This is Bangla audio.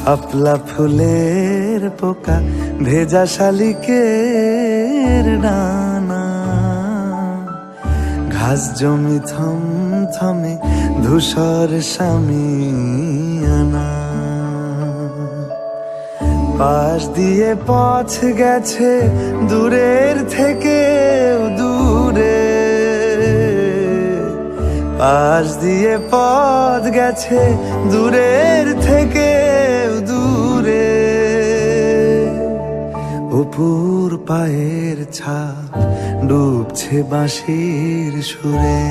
শাপলা ফুলের পোকা, ভেজা শালিকের ডানা, ঘাস জমি থমথমে ধূসর শামিয়ানা। পাশ দিয়ে পথ গেছে দূরের থেকে দূরে, পাশ দিয়ে পথ গেছে দূরের থেকে দূরে। অপুর পায়ের ছাপ ডুবছে বাঁশির সুরে।